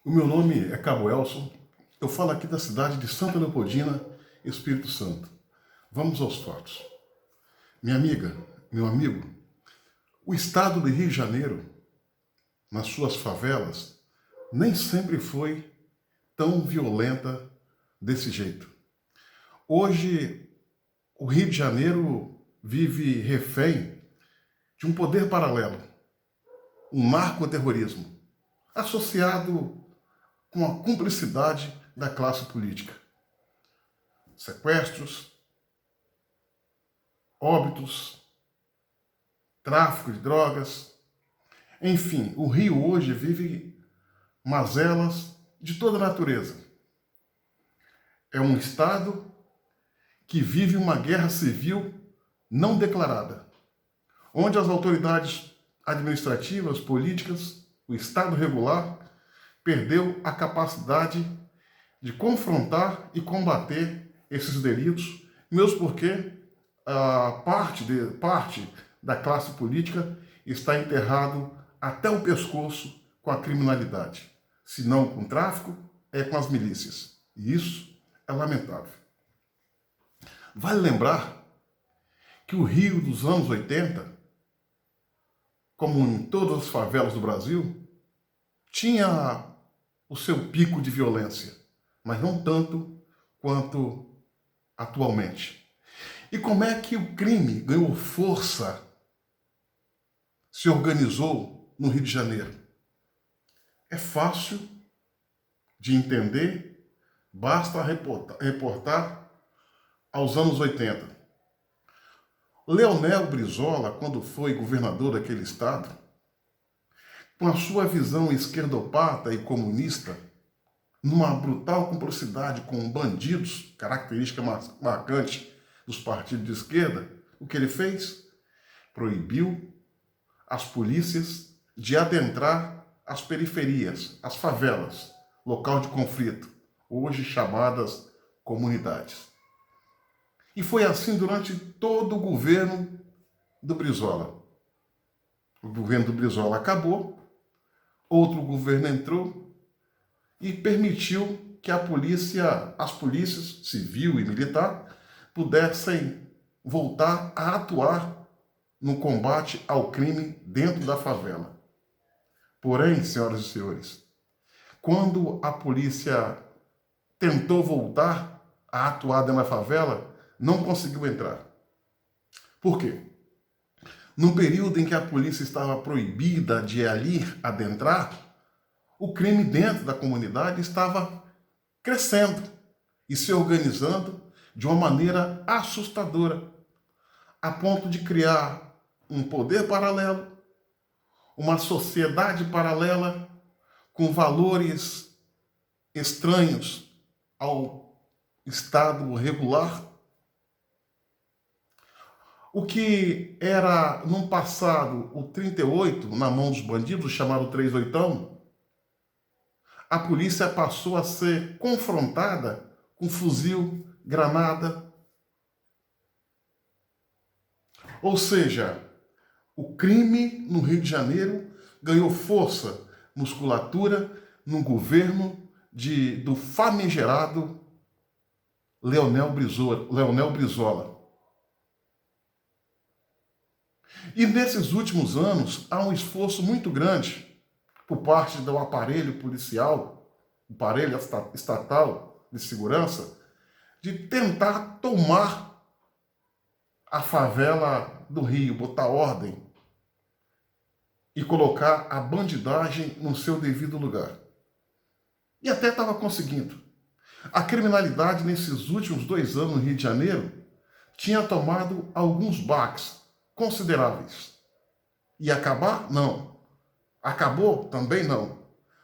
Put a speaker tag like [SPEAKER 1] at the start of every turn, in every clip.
[SPEAKER 1] O meu nome é Cabo Elson, eu falo aqui da cidade de Santa Leopoldina, Espírito Santo. Vamos aos fatos. Minha amiga, meu amigo, o estado do Rio de Janeiro, nas suas favelas, nem sempre foi tão violenta desse jeito. Hoje, o Rio de Janeiro vive refém de um poder paralelo, um narcoterrorismo, associado com a cumplicidade da classe política. Sequestros, óbitos, tráfico de drogas, enfim, o Rio hoje vive mazelas de toda natureza. É um estado que vive uma guerra civil não declarada, onde as autoridades administrativas, políticas, o Estado regular, perdeu a capacidade de confrontar e combater esses delitos, mesmo porque parte da classe política está enterrado até o pescoço com a criminalidade. Se não com o tráfico, é com as milícias. E isso é lamentável. Vale lembrar que o Rio dos anos 80, como em todas as favelas do Brasil, tinha o seu pico de violência, mas não tanto quanto atualmente. E como é que o crime ganhou força, se organizou no Rio de Janeiro? É fácil de entender, basta reportar aos anos 80. Leonel Brizola, quando foi governador daquele estado, com a sua visão esquerdopata e comunista, numa brutal cumplicidade com bandidos, característica marcante dos partidos de esquerda, o que ele fez? Proibiu as polícias de adentrar as periferias, as favelas, local de conflito, hoje chamadas comunidades. E foi assim durante todo o governo do Brizola. O governo do Brizola acabou, outro governo entrou e permitiu que as polícias civil e militar pudessem voltar a atuar no combate ao crime dentro da favela. Porém, senhoras e senhores, quando a polícia tentou voltar a atuar dentro da favela, não conseguiu entrar. Por quê? No período em que a polícia estava proibida de ali adentrar, o crime dentro da comunidade estava crescendo e se organizando de uma maneira assustadora, a ponto de criar um poder paralelo, uma sociedade paralela com valores estranhos ao Estado regular. O que era, num passado, o 38, na mão dos bandidos, chamado 38, a polícia passou a ser confrontada com fuzil, granada. Ou seja, o crime no Rio de Janeiro ganhou força, musculatura no governo do famigerado Leonel Brizola. E nesses últimos anos há um esforço muito grande por parte do aparelho policial, aparelho estatal de segurança, de tentar tomar a favela do Rio, botar ordem e colocar a bandidagem no seu devido lugar. E até estava conseguindo. A criminalidade nesses últimos 2 anos no Rio de Janeiro tinha tomado alguns baques consideráveis. E acabar? Não. Acabou? Também não.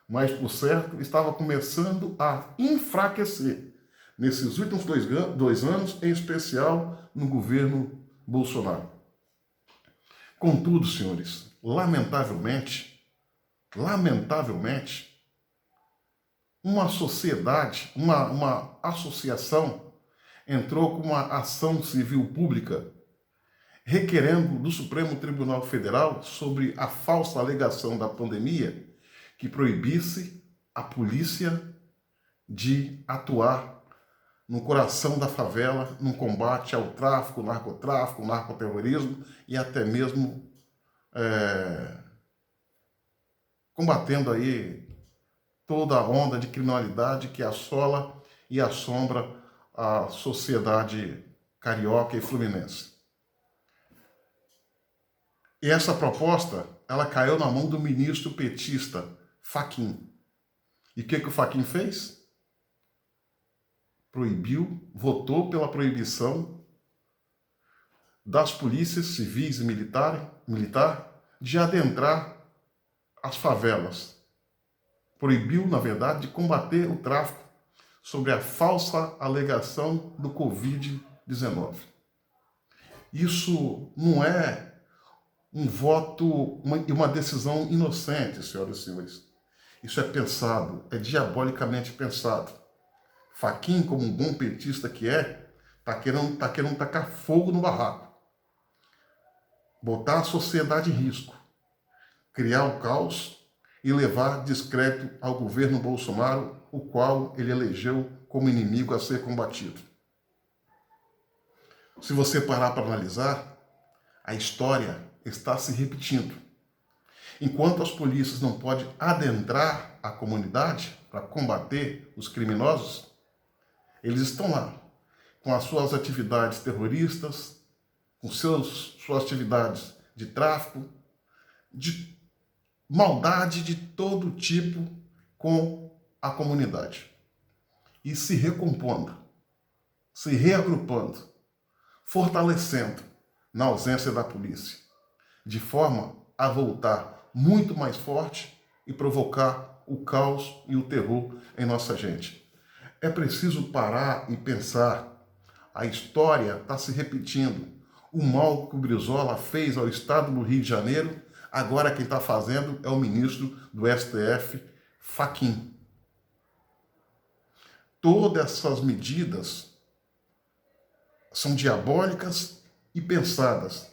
[SPEAKER 1] Mas, por certo, estava começando a enfraquecer nesses últimos 2 anos, em especial no governo Bolsonaro. Contudo, senhores, lamentavelmente, uma sociedade, uma associação entrou com uma ação civil pública requerendo do Supremo Tribunal Federal, sobre a falsa alegação da pandemia, que proibisse a polícia de atuar no coração da favela, no combate ao tráfico, narcotráfico, narcoterrorismo e até mesmo combatendo aí toda a onda de criminalidade que assola e assombra a sociedade carioca e fluminense. E essa proposta, ela caiu na mão do ministro petista Fachin. E o que o Fachin fez? Proibiu, votou pela proibição das polícias civis e militar de adentrar as favelas. Proibiu, na verdade, de combater o tráfico sobre a falsa alegação do Covid-19. Isso não é um voto e uma decisão inocente, senhoras e senhores. Isso é pensado, é diabolicamente pensado. Fachin, como um bom petista que é, tá querendo tacar fogo no barraco. Botar a sociedade em risco. Criar o caos e levar descrédito ao governo Bolsonaro, o qual ele elegeu como inimigo a ser combatido. Se você parar para analisar, a história está se repetindo. Enquanto as polícias não podem adentrar a comunidade para combater os criminosos, eles estão lá, com as suas atividades terroristas, com suas atividades de tráfico, de maldade de todo tipo com a comunidade. E se recompondo, se reagrupando, fortalecendo na ausência da polícia, de forma a voltar muito mais forte e provocar o caos e o terror em nossa gente. É preciso parar e pensar. A história está se repetindo. O mal que o Brizola fez ao estado do Rio de Janeiro, agora quem está fazendo é o ministro do STF, Fachin. Todas essas medidas são diabólicas e pensadas.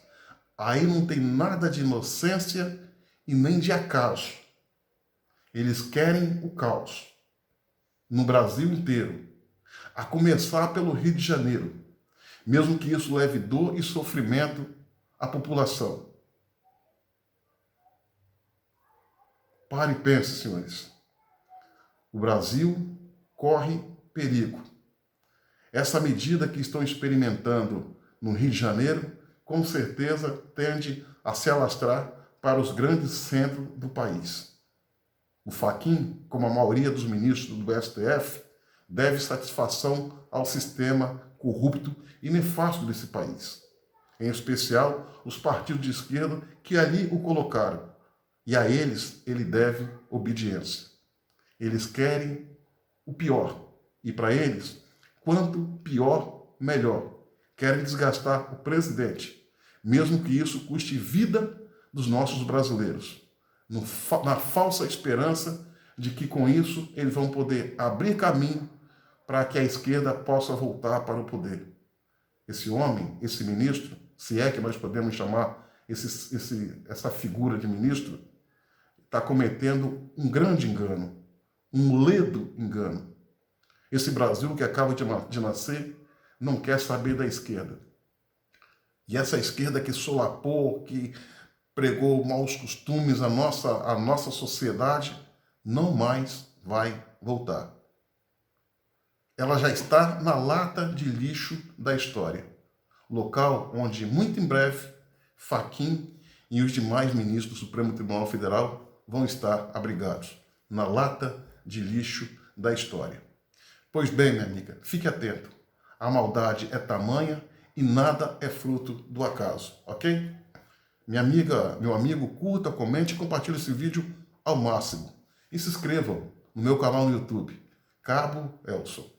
[SPEAKER 1] Aí não tem nada de inocência e nem de acaso. Eles querem o caos no Brasil inteiro, a começar pelo Rio de Janeiro, mesmo que isso leve dor e sofrimento à população. Pare e pense, senhores. O Brasil corre perigo. Essa medida que estão experimentando no Rio de Janeiro, com certeza tende a se alastrar para os grandes centros do país. O Fachin, como a maioria dos ministros do STF, deve satisfação ao sistema corrupto e nefasto desse país. Em especial, os partidos de esquerda que ali o colocaram. E a eles ele deve obediência. Eles querem o pior. E para eles, quanto pior, melhor. Querem desgastar o presidente, mesmo que isso custe vida dos nossos brasileiros. Na falsa esperança de que com isso eles vão poder abrir caminho para que a esquerda possa voltar para o poder. Esse homem, esse ministro, se é que nós podemos chamar essa figura de ministro, está cometendo um grande engano, um ledo engano. Esse Brasil que acaba de nascer não quer saber da esquerda. E essa esquerda que solapou, que pregou maus costumes à nossa sociedade, não mais vai voltar. Ela já está na lata de lixo da história, local onde, muito em breve, Fachin e os demais ministros do Supremo Tribunal Federal vão estar abrigados na lata de lixo da história. Pois bem, minha amiga, fique atento. A maldade é tamanha e nada é fruto do acaso, ok? Minha amiga, meu amigo, curta, comente e compartilhe esse vídeo ao máximo. E se inscrevam no meu canal no YouTube, Cabo Elson.